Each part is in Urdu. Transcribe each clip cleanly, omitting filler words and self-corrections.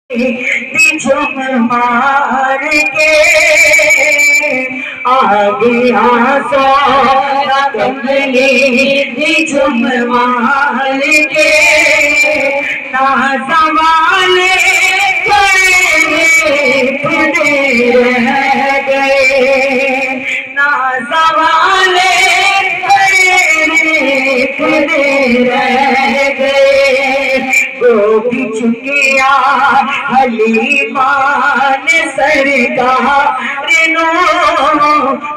جم مار کے آگے آسو کملی جم مار کے نا زمانے کھڑے رہ گئے نا زمانے کھڑے رہ گئے وہ بھی چکیا حلیمہ نے سرکار نو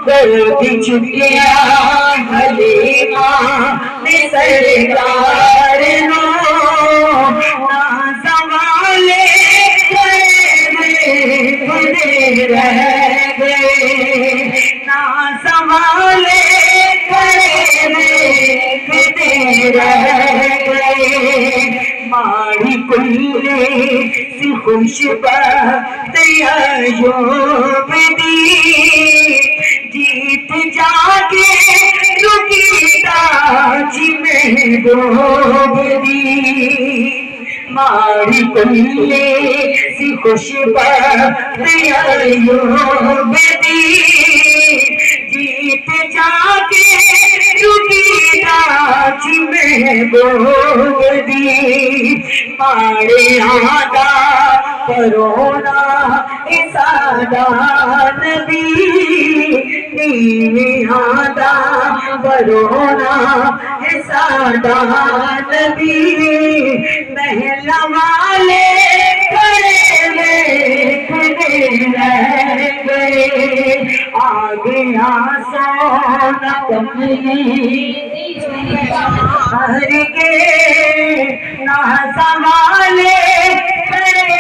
وہ بھی چکیا حلیمہ نے سرکار نو نا زوالے کھڑے رہ گئے نا زوالے کھڑے رہ گئے ماری کلے سی خوش بخت ایوب دی جیت جا کے رکی تاج محبوب دی ماری کلے سی خوش بخت ایوب دی جیت جا کے رکی تاج محبوب دی مارے آدھا کرونا سادہ نبی نیویں آدھا کرونا سادہ نبی محل والے کھڑے رہ گئے آگے سونا کملی ہر کے نا زوالے کھڑے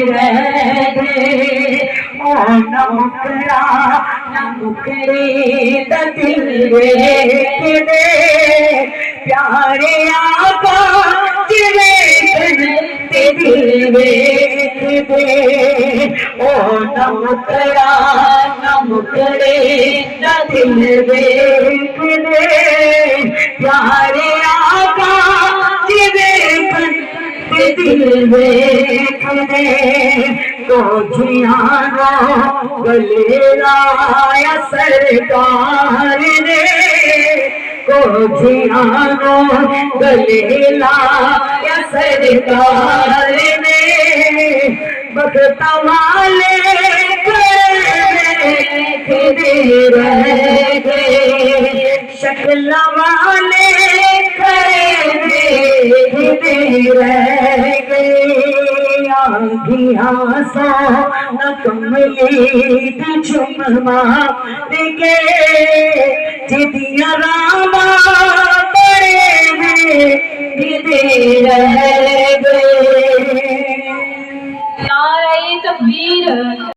رہ گئے او نہ مکرا نہ مکرے دا دل ویکھ دے پیارے آقا تے دل ویکھ دے او نہ مکرا نہ مکرے دا دل ویکھ دے پیارے آقا دل ویکھ دے تو جیانو گلے لایا سرکار نے کو جیانو گلے لایا سرکار نے بخت والے کھڑے رہ گئے شکل والے کھڑے رہ گئے آنکھیاں سو نہ کملی جم مار کے جدیاں راما بڑے میں رہ